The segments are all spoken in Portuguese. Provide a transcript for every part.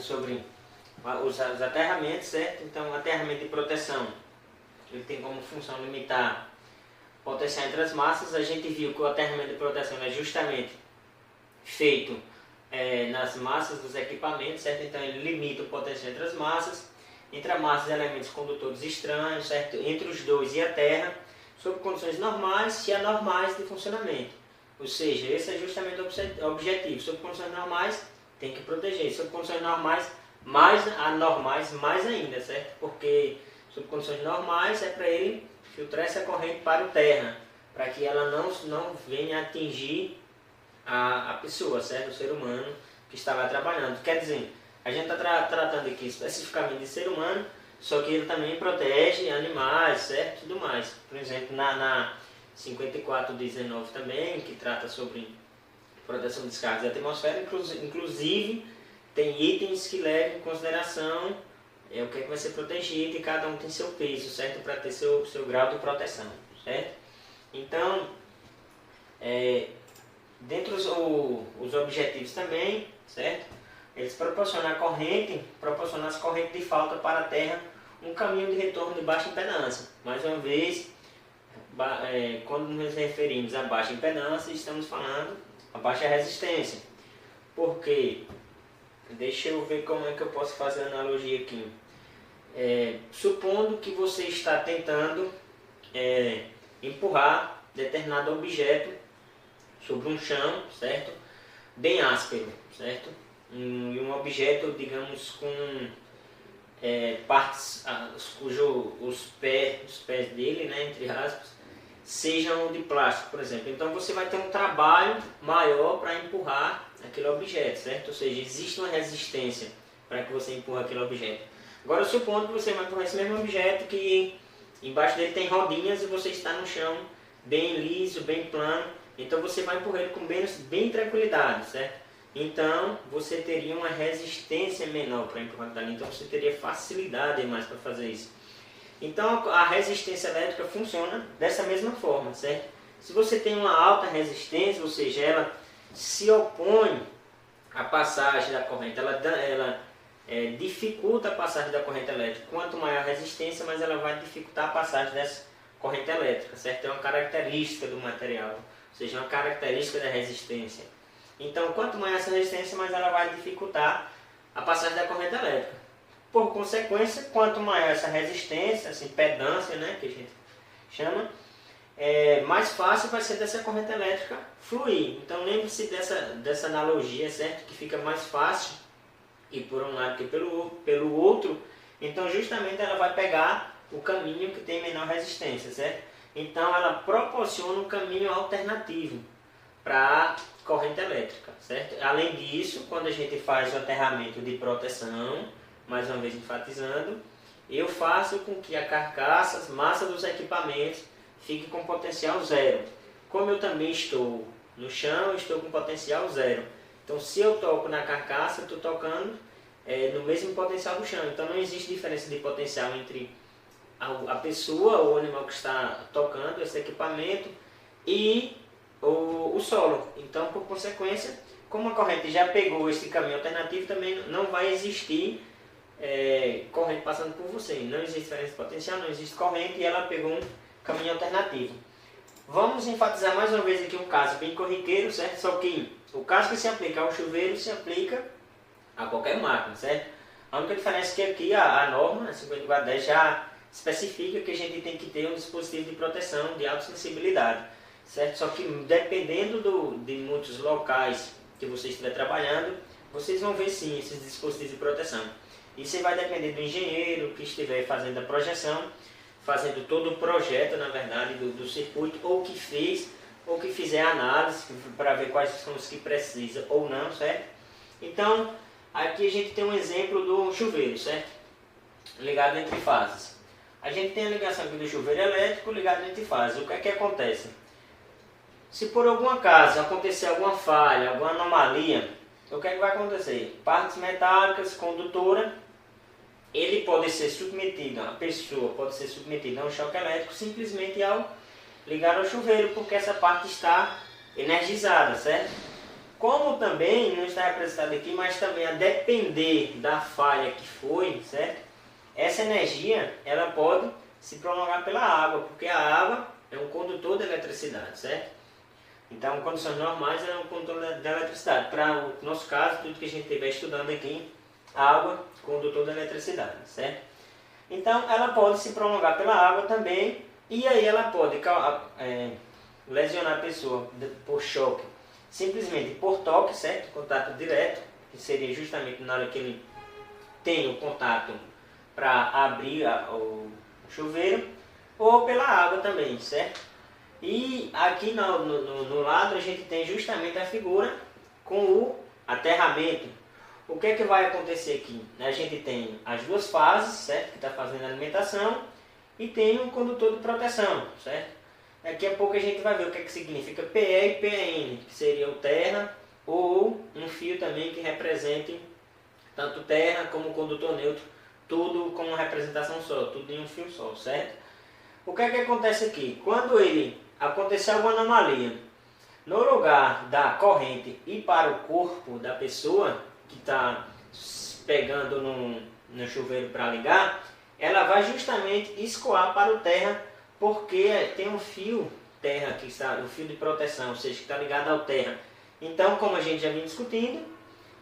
sobre os aterramentos, certo? Então, o aterramento de proteção, ele tem como função limitar o potencial entre as massas. A gente viu que o aterramento de proteção é justamente feito nas massas dos equipamentos, certo? Então, ele limita o potencial entre as massas, entre a massa e elementos condutores estranhos, certo? Entre os dois e a terra, sob condições normais e anormais de funcionamento. Ou seja, esse é justamente o objetivo. Sob condições normais, tem que proteger. Sob condições normais, mais anormais, mais ainda, certo? Porque sob condições normais é para ele filtrar essa corrente para o terra, para que ela não venha atingir a pessoa, certo? O ser humano que está lá trabalhando. Quer dizer, a gente está tratando aqui especificamente de ser humano, só que ele também protege animais, certo? Tudo mais. Por exemplo, na 5419 também, que trata sobre proteção de descargas da atmosfera, inclusive tem itens que levam em consideração o que vai ser protegido e cada um tem seu peso, certo? Para ter seu grau de proteção, certo? Então, dentro os objetivos também, certo? Eles proporcionam as correntes de falta para a Terra um caminho de retorno de baixa impedância. Mais uma vez, quando nos referimos a baixa impedância, estamos falando a baixa resistência. Por quê? Deixa eu ver como é que eu posso fazer a analogia aqui. Supondo que você está tentando empurrar determinado objeto sobre um chão, certo? Bem áspero, certo? Um objeto, digamos, com partes os pés dele, né, entre aspas, sejam de plástico, por exemplo. Então você vai ter um trabalho maior para empurrar aquele objeto, certo? Ou seja, existe uma resistência para que você empurre aquele objeto. Agora supondo que você vai empurrar esse mesmo objeto que embaixo dele tem rodinhas e você está no chão bem liso, bem plano. Então você vai empurrar ele com bem tranquilidade, certo? Então você teria uma resistência menor para empurrar dali. Então você teria facilidade mais para fazer isso. Então a resistência elétrica funciona dessa mesma forma, certo? Se você tem uma alta resistência, ou seja, ela se opõe à passagem da corrente, ela dificulta a passagem da corrente elétrica. Quanto maior a resistência, mais ela vai dificultar a passagem dessa corrente elétrica, certo? É uma característica do material, ou seja, uma característica da resistência. Então, quanto maior essa resistência, mais ela vai dificultar a passagem da corrente elétrica. Por consequência, quanto maior essa resistência, essa impedância, né, que a gente chama, mais fácil vai ser dessa corrente elétrica fluir. Então, lembre-se dessa analogia, certo? Que fica mais fácil ir por um lado que pelo outro. Então, justamente, ela vai pegar o caminho que tem menor resistência, certo? Então, ela proporciona um caminho alternativo para a corrente elétrica, certo? Além disso, quando a gente faz o aterramento de proteção, mais uma vez enfatizando, eu faço com que a carcaça, as massas dos equipamentos fiquem com potencial zero. Como eu também estou no chão, eu estou com potencial zero. Então, se eu toco na carcaça, eu estou tocando no mesmo potencial do chão. Então, não existe diferença de potencial entre a pessoa ou o animal que está tocando esse equipamento e o solo. Então, por consequência, como a corrente já pegou esse caminho alternativo, também não vai existir corrente passando por você. Não existe diferença de potencial, não existe corrente e ela pegou um caminho alternativo. Vamos enfatizar mais uma vez aqui um caso bem corriqueiro, certo? Só que o caso que se aplica ao chuveiro se aplica a qualquer máquina, certo? A única diferença é que aqui a norma, a 5410, já especifica que a gente tem que ter um dispositivo de proteção de alta sensibilidade, certo? Só que dependendo de muitos locais que você estiver trabalhando, vocês vão ver sim esses dispositivos de proteção. Isso vai depender do engenheiro que estiver fazendo a projeção, fazendo todo o projeto, na verdade, do circuito, ou que fez, ou que fizer a análise para ver quais são os que precisa ou não, certo? Então, aqui a gente tem um exemplo do chuveiro, certo? Ligado entre fases. A gente tem a ligação aqui do chuveiro elétrico ligado entre fases. O que é que acontece? Se por algum acaso acontecer alguma falha, alguma anomalia, o que é que vai acontecer? Partes metálicas, condutora, ele pode ser submetido, a pessoa pode ser submetida a um choque elétrico simplesmente ao ligar ao chuveiro, porque essa parte está energizada, certo? Como também, não está representado aqui, mas também a depender da falha que foi, certo? Essa energia, ela pode se prolongar pela água, porque a água é um condutor de eletricidade, certo? Então, em condições normais, ela é um condutor de eletricidade. Para o nosso caso, tudo que a gente estiver estudando aqui, água, condutor de eletricidade, certo? Então, ela pode se prolongar pela água também, e aí ela pode lesionar a pessoa por choque, simplesmente por toque, certo? Contato direto, que seria justamente na hora que ele tem o contato para abrir o chuveiro, ou pela água também, certo? E aqui no lado a gente tem justamente a figura com o aterramento. O que é que vai acontecer aqui? A gente tem as duas fases, certo? Que está fazendo a alimentação, e tem um condutor de proteção, certo? Daqui a pouco a gente vai ver o que é que significa PE e PN, que seria o terra, ou um fio também que represente tanto terra como condutor neutro, tudo com uma representação só, tudo em um fio só, certo? O que é que acontece aqui? Quando ele acontecer alguma anomalia, no lugar da corrente ir para o corpo da pessoa que está pegando no chuveiro para ligar, ela vai justamente escoar para o terra, porque tem um fio terra que está, o fio de proteção, ou seja, que está ligado ao terra. Então, como a gente já vinha discutindo,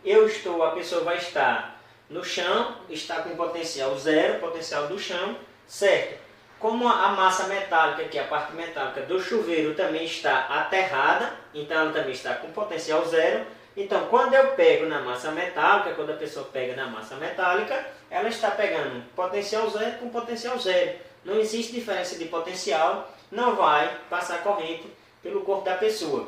a pessoa vai estar no chão, está com potencial zero, potencial do chão, certo? Como a massa metálica, que é a parte metálica do chuveiro, também está aterrada, então ela também está com potencial zero. Então, quando eu pego na massa metálica, quando a pessoa pega na massa metálica, ela está pegando potencial zero com potencial zero. Não existe diferença de potencial, não vai passar corrente pelo corpo da pessoa.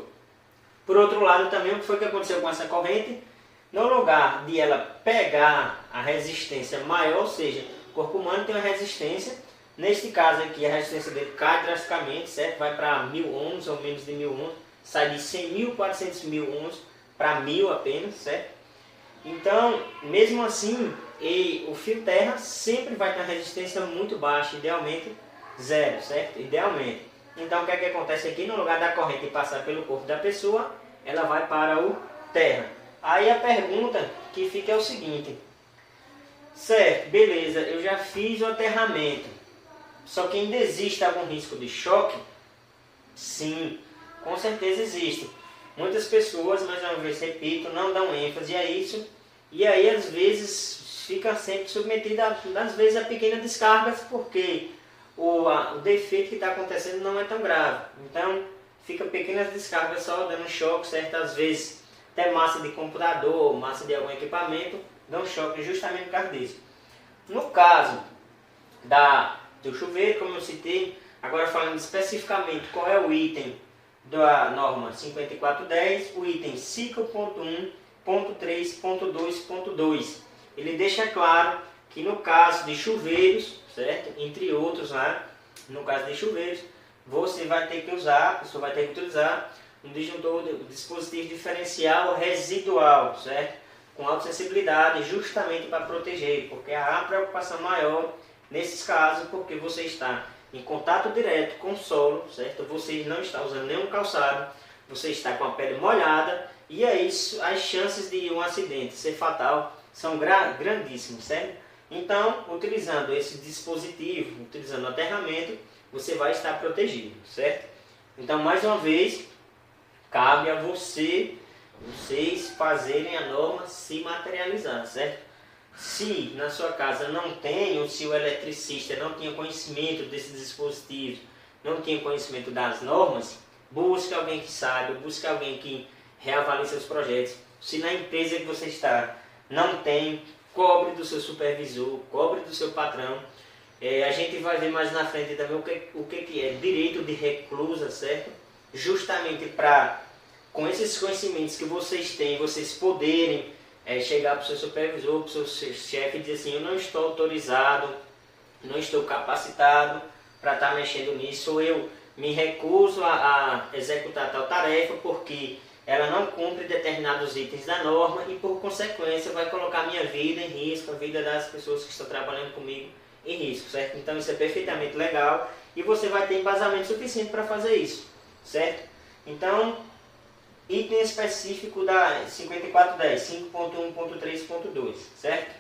Por outro lado, também, o que foi que aconteceu com essa corrente? No lugar de ela pegar a resistência maior, ou seja, o corpo humano tem uma resistência, neste caso aqui a resistência dele cai drasticamente, certo? Vai para 1000 ohms ou menos de 1000 ohms, sai de 100.400 mil ohms para 1000 apenas, certo? Então, mesmo assim, o fio terra sempre vai ter uma resistência muito baixa, idealmente zero, certo? Idealmente. Então, o que é que acontece aqui? No lugar da corrente passar pelo corpo da pessoa, ela vai para o terra. Aí a pergunta que fica é o seguinte: certo, beleza, eu já fiz o aterramento, só que ainda existe algum risco de choque? Sim, com certeza existe. Muitas pessoas, mais uma vez repito, não dão ênfase a isso, e aí às vezes fica sempre submetida às vezes a pequenas descargas, porque o defeito que está acontecendo não é tão grave. Então fica pequenas descargas só dando choque, certo? Às vezes até massa de computador, massa de algum equipamento, dão choque justamente por causa disso. No caso do chuveiro, como eu citei, agora falando especificamente qual é o item da norma 5410, o item 5.1.3.2.2, ele deixa claro que no caso de chuveiros, certo? Entre outros lá, no caso de chuveiros, você vai ter que usar, a pessoa vai ter que utilizar um disjuntor, dispositivo diferencial residual, certo? Com alta sensibilidade, justamente para proteger, porque há preocupação maior nesses casos, porque você está em contato direto com o solo, certo? Você não está usando nenhum calçado, você está com a pele molhada, e aí as chances de um acidente ser fatal são grandíssimas, certo? Então, utilizando esse dispositivo, utilizando o aterramento, você vai estar protegido, certo? Então, mais uma vez, cabe a vocês fazerem a norma se materializar, certo? Se na sua casa não tem, ou se o eletricista não tinha conhecimento desses dispositivos, não tinha conhecimento das normas, busque alguém que saiba, busque alguém que reavalie seus projetos. Se na empresa que você está não tem, cobre do seu supervisor, cobre do seu patrão. A gente vai ver mais na frente também o que é direito de reclusa, certo? Justamente para, com esses conhecimentos que vocês têm, vocês poderem chegar para o seu supervisor, para o seu chefe e dizer assim: eu não estou autorizado, não estou capacitado para estar mexendo nisso, ou eu me recuso a executar tal tarefa porque ela não cumpre determinados itens da norma e por consequência vai colocar minha vida em risco, a vida das pessoas que estão trabalhando comigo em risco, certo? Então isso é perfeitamente legal e você vai ter embasamento suficiente para fazer isso, certo? Então, item específico da 5410, 5.1.3.2, certo?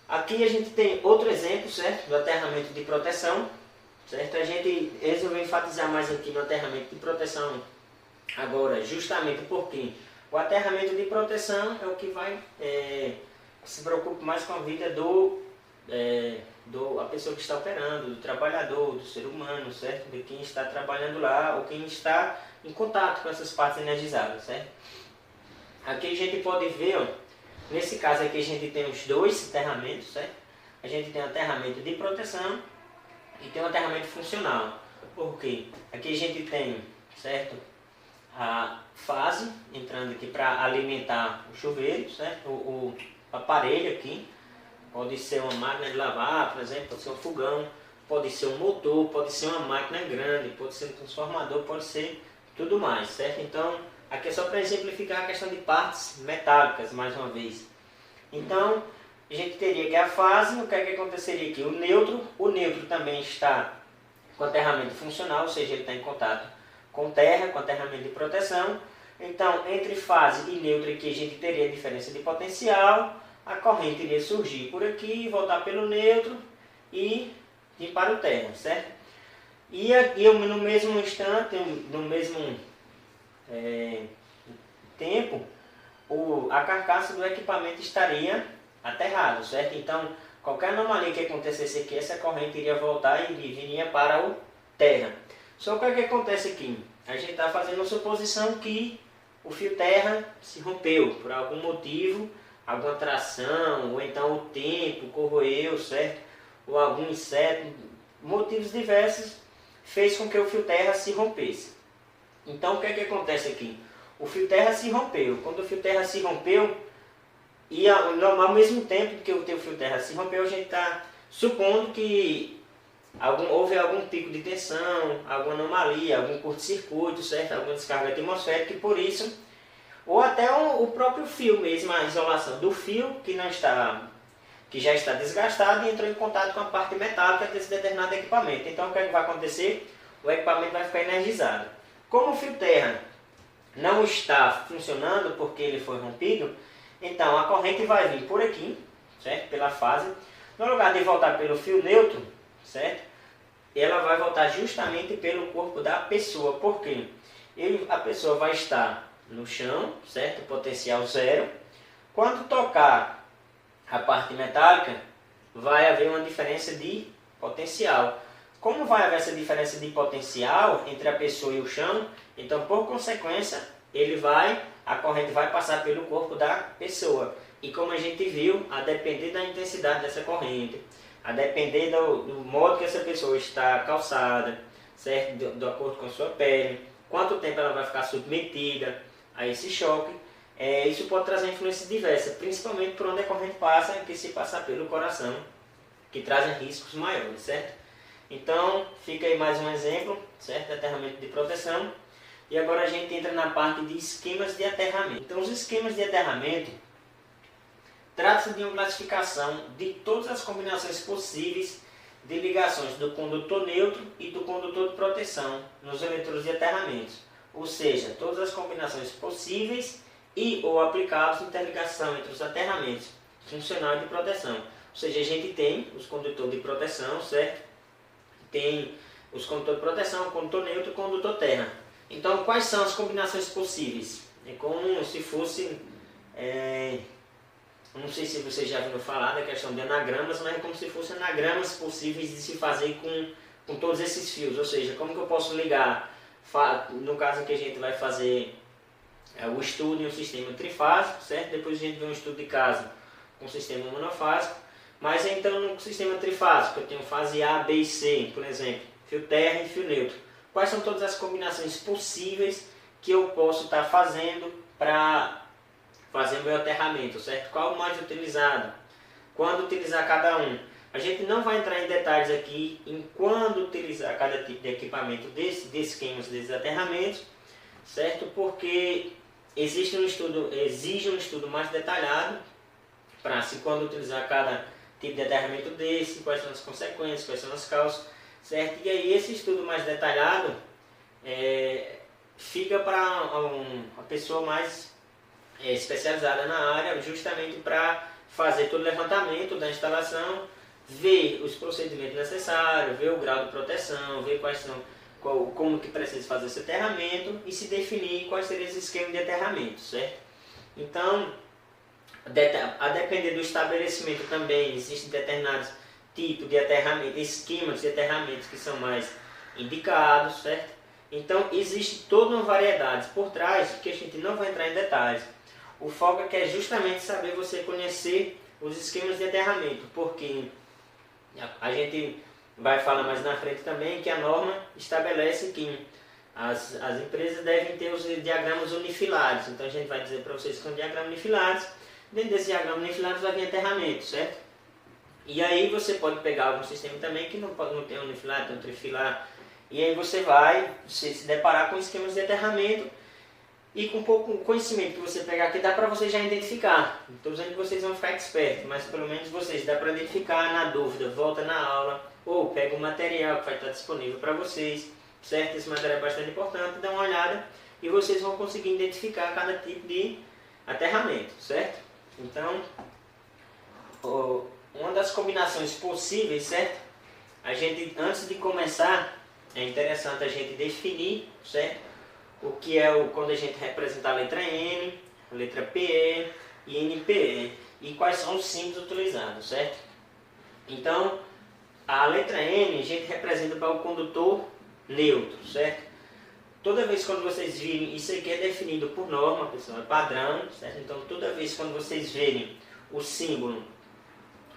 Aqui a gente tem outro exemplo, certo? Do aterramento de proteção, certo? A gente resolveu enfatizar mais aqui no aterramento de proteção agora, justamente porque o aterramento de proteção é o que vai se preocupa mais com a vida a pessoa que está operando, do trabalhador, do ser humano, certo? De quem está trabalhando lá ou quem está em contato com essas partes energizadas, certo? Aqui a gente pode ver, ó, nesse caso aqui a gente tem os dois aterramentos, certo? A gente tem o aterramento de proteção e tem o aterramento funcional. Por quê? Aqui a gente tem, certo? A fase entrando aqui para alimentar o chuveiro, certo? O aparelho aqui. Pode ser uma máquina de lavar, por exemplo, pode ser um fogão, pode ser um motor, pode ser uma máquina grande, pode ser um transformador, pode ser tudo mais, certo? Então, aqui é só para exemplificar a questão de partes metálicas, mais uma vez. Então, a gente teria que a fase, o que é que aconteceria aqui? O neutro também está com aterramento funcional, ou seja, ele está em contato com terra, com aterramento de proteção. Então, entre fase e neutro aqui a gente teria a diferença de potencial. A corrente iria surgir por aqui, voltar pelo neutro e ir para o terra, certo? E no mesmo instante, no mesmo tempo, a carcaça do equipamento estaria aterrado, certo? Então, qualquer anomalia que acontecesse aqui, essa corrente iria voltar e viria para o terra. Só que o que acontece aqui? A gente está fazendo uma suposição que o fio terra se rompeu por algum motivo, alguma tração, ou então o tempo corroeu, certo? Ou algum inseto, motivos diversos, fez com que o fio terra se rompesse. Então o que é que acontece aqui? O fio terra se rompeu. Quando o fio terra se rompeu, e ao mesmo tempo que o teu fio terra se rompeu, a gente está supondo que houve algum pico de tensão, alguma anomalia, algum curto-circuito, certo? Alguma descarga atmosférica, e por isso, ou até o próprio fio mesmo, a isolação do fio que já está desgastado e entrou em contato com a parte metálica desse determinado equipamento. Então o que é que vai acontecer? O equipamento vai ficar energizado. Como o fio terra não está funcionando porque ele foi rompido, então a corrente vai vir por aqui, certo? Pela fase. No lugar de voltar pelo fio neutro, certo? Ela vai voltar justamente pelo corpo da pessoa. Por quê? A pessoa vai estar no chão, certo? Potencial zero. Quando tocar a parte metálica, vai haver uma diferença de potencial. Como vai haver essa diferença de potencial entre a pessoa e o chão, então por consequência a corrente vai passar pelo corpo da pessoa. E como a gente viu, a depender da intensidade dessa corrente, a depender do modo que essa pessoa está calçada, certo? De acordo com a sua pele, quanto tempo ela vai ficar submetida a esse choque, isso pode trazer influências diversas, principalmente por onde a corrente passa, que se passar pelo coração, que trazem riscos maiores, certo? Então, fica aí mais um exemplo, certo? De aterramento de proteção. E agora a gente entra na parte de esquemas de aterramento. Então, os esquemas de aterramento trata-se de uma classificação de todas as combinações possíveis de ligações do condutor neutro e do condutor de proteção nos eletrodos de aterramento. Ou seja, todas as combinações possíveis e ou aplicáveis de interligação entre os aterramentos funcional e de proteção. Ou seja, a gente tem os condutores de proteção, certo? Tem os condutores de proteção, o condutor neutro e o condutor terra. Então, quais são as combinações possíveis? É como se fosse... não sei se você já viu falar da questão de anagramas, mas é como se fossem anagramas possíveis de se fazer com todos esses fios. Ou seja, como que eu posso ligar, no caso que a gente vai fazer o estudo em um sistema trifásico, certo? Depois a gente vê um estudo de caso com um sistema monofásico. Mas então no sistema trifásico eu tenho fase A, B e C, por exemplo, fio terra e fio neutro. Quais são todas as combinações possíveis que eu posso estar fazendo para fazer o meu aterramento, certo? Qual o mais utilizado? Quando utilizar cada um? A gente não vai entrar em detalhes aqui em quando utilizar cada tipo de equipamento de esquemas desses aterramentos, certo? Porque exige um estudo mais detalhado para se quando utilizar cada tipo de aterramento desse, quais são as consequências, quais são as causas, certo? E aí esse estudo mais detalhado fica para uma pessoa mais especializada na área, justamente para fazer todo o levantamento da instalação, ver os procedimentos necessários, ver o grau de proteção, ver como que precisa fazer esse aterramento e se definir quais seriam os esquemas de aterramento, certo? Então, a depender do estabelecimento também, existem determinados tipos de aterramento, esquemas de aterramento que são mais indicados, certo? Então, existe toda uma variedade por trás que a gente não vai entrar em detalhes. O foco é justamente saber você conhecer os esquemas de aterramento, porque a gente vai falar mais na frente também que a norma estabelece que as empresas devem ter os diagramas unifilares. Então a gente vai dizer para vocês que são diagramas unifilares. Dentro desse diagrama unifilares vai vir aterramento, certo? E aí você pode pegar algum sistema também que não tem unifilar, tem um trifilar. E aí você vai se deparar com esquemas de aterramento. E com pouco conhecimento que você pegar aqui, dá para vocês já identificar. Não estou dizendo que vocês vão ficar expertos, mas pelo menos vocês dá para identificar. Na dúvida, volta na aula ou pega o material que vai estar disponível para vocês, certo? Esse material é bastante importante, dá uma olhada e vocês vão conseguir identificar cada tipo de aterramento, certo? Então, uma das combinações possíveis, certo? A gente, antes de começar, é interessante a gente definir, certo? O que é quando a gente representa a letra N, a letra PE e NPE. E quais são os símbolos utilizados, certo? Então, a letra N a gente representa para o condutor neutro, certo? Toda vez quando vocês virem, isso aqui é definido por norma, pessoal, é padrão, certo? Então, toda vez quando vocês verem o símbolo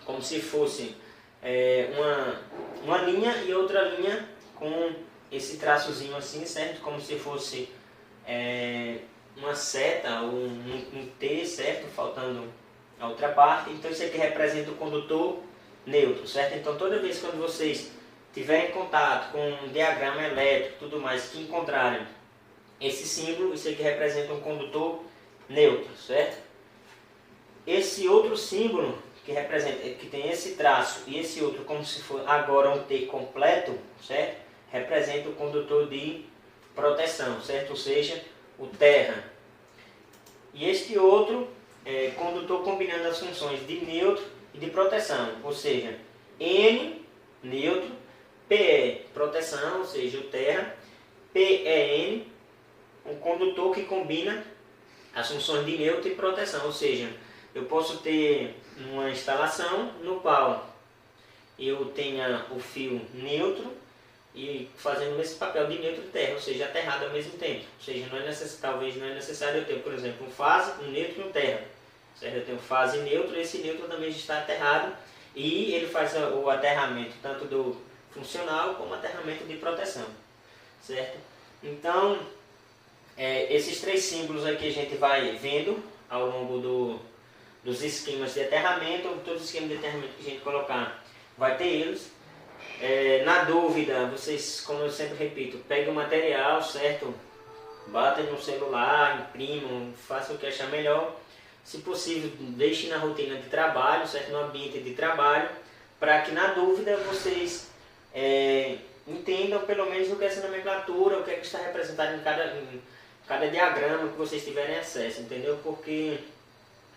como se fosse uma linha e outra linha com esse traçozinho assim, certo? Como se fosse uma seta ou um T, certo? Faltando a outra parte. Então isso aqui representa o condutor neutro, certo? Então toda vez quando vocês tiverem contato com um diagrama elétrico, tudo mais, que encontrarem esse símbolo, isso aqui representa um condutor neutro, certo? Esse outro símbolo que representa, que tem esse traço e esse outro como se for agora um T completo, certo? Representa o condutor de proteção, certo? Ou seja, o terra. E este outro condutor combinando as funções de neutro e de proteção, ou seja, N, neutro, PE, proteção, ou seja, o terra, PEN, um condutor que combina as funções de neutro e proteção, ou seja, eu posso ter uma instalação no qual eu tenha o fio neutro e fazendo esse papel de neutro e terra, ou seja, aterrado ao mesmo tempo. Ou seja, talvez não é necessário eu ter, por exemplo, um fase, um neutro e um terra. Certo? Eu tenho fase neutro, esse neutro também está aterrado e ele faz o aterramento tanto do funcional como aterramento de proteção. Certo? Então, esses três símbolos aqui a gente vai vendo ao longo dos esquemas de aterramento, todos os esquemas de aterramento que a gente colocar vai ter eles. Na dúvida, vocês, como eu sempre repito, peguem o material, certo? Batem no celular, imprimam, façam o que achar melhor. Se possível, deixem na rotina de trabalho, certo? No ambiente de trabalho, para que na dúvida vocês entendam pelo menos o que é essa nomenclatura, o que é que está representado em cada diagrama que vocês tiverem acesso, entendeu? Porque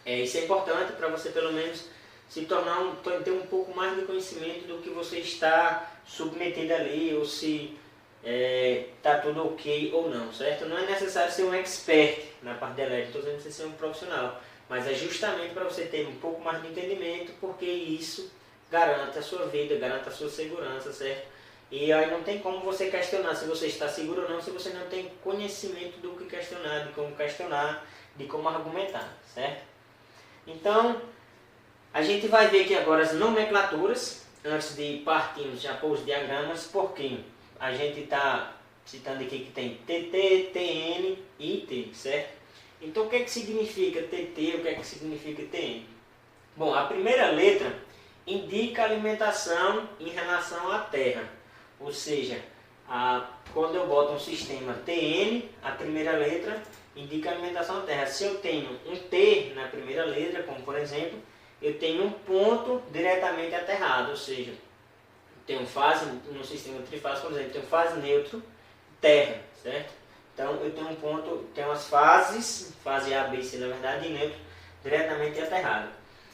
isso é importante para você pelo menos se tornar ter um pouco mais de conhecimento do que você está submetido ali, ou se está tudo ok ou não, certo? Não é necessário ser um expert na parte de elétrica, estou dizendo que você ser um profissional, mas é justamente para você ter um pouco mais de entendimento, porque isso garante a sua vida, garante a sua segurança, certo? E aí não tem como você questionar se você está seguro ou não, se você não tem conhecimento do que questionar, de como argumentar, certo? Então, a gente vai ver aqui agora as nomenclaturas, antes de partirmos já para os diagramas, porque a gente está citando aqui que tem TT, TN e T, certo? Então o que é que significa TT, o que é que significa TN? Bom, a primeira letra indica a alimentação em relação à terra, ou seja, quando eu boto um sistema TN, a primeira letra indica a alimentação à terra. Se eu tenho um T na primeira letra, como por exemplo, eu tenho um ponto diretamente aterrado, ou seja, tenho fase, no sistema trifásico, por exemplo, tenho fase neutro, terra, certo? Então eu tenho um ponto, tenho as fases, fase A, B e C na verdade, e neutro diretamente aterrado.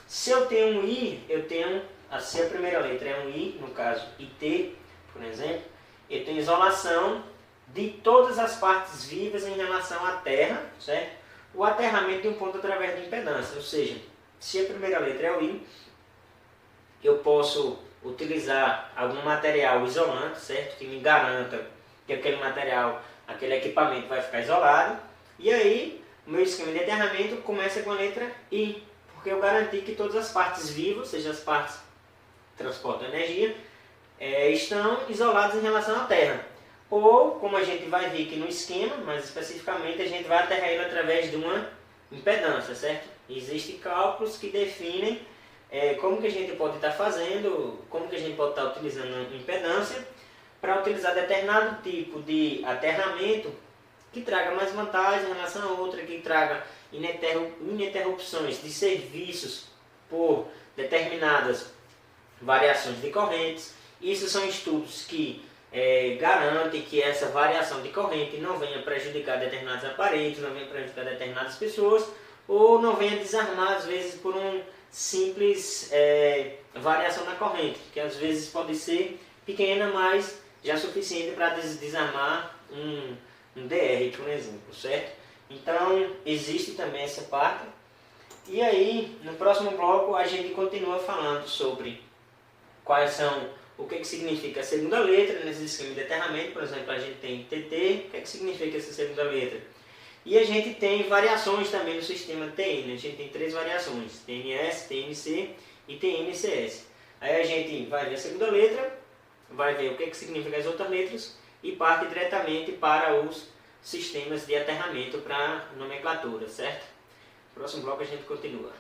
Se eu tenho um I, eu tenho, se a primeira letra é um I, no caso IT, por exemplo, eu tenho isolação de todas as partes vivas em relação à Terra, certo? O aterramento de um ponto através de impedância, ou seja, se a primeira letra é o I, eu posso utilizar algum material isolante, certo? Que me garanta que aquele material, aquele equipamento vai ficar isolado. E aí, o meu esquema de aterramento começa com a letra I, porque eu garanti que todas as partes vivas, seja as partes que transportam energia, estão isoladas em relação à Terra. Ou, como a gente vai ver aqui no esquema, mais especificamente, a gente vai aterrar ele através de uma impedância, certo? Existem cálculos que definem como que a gente pode estar fazendo, como que a gente pode estar utilizando impedância para utilizar determinado tipo de aterramento que traga mais vantagem em relação a outra, que traga ininterrupções de serviços por determinadas variações de correntes. Isso são estudos que garantem que essa variação de corrente não venha prejudicar determinados aparelhos, não venha prejudicar determinadas pessoas, ou não venha desarmar, às vezes, por um simples variação na corrente, que às vezes pode ser pequena, mas já suficiente para desarmar um DR, por exemplo, certo? Então, existe também essa parte. E aí, no próximo bloco, a gente continua falando sobre quais são, o que significa a segunda letra nesse esquema de aterramento. Por exemplo, a gente tem TT, o que significa essa segunda letra? E a gente tem variações também no sistema TN, a gente tem 3 variações, TNS, TNC e TNCS. Aí a gente vai ver a segunda letra, vai ver o que significa as outras letras e parte diretamente para os sistemas de aterramento para nomenclatura, certo? No próximo bloco a gente continua.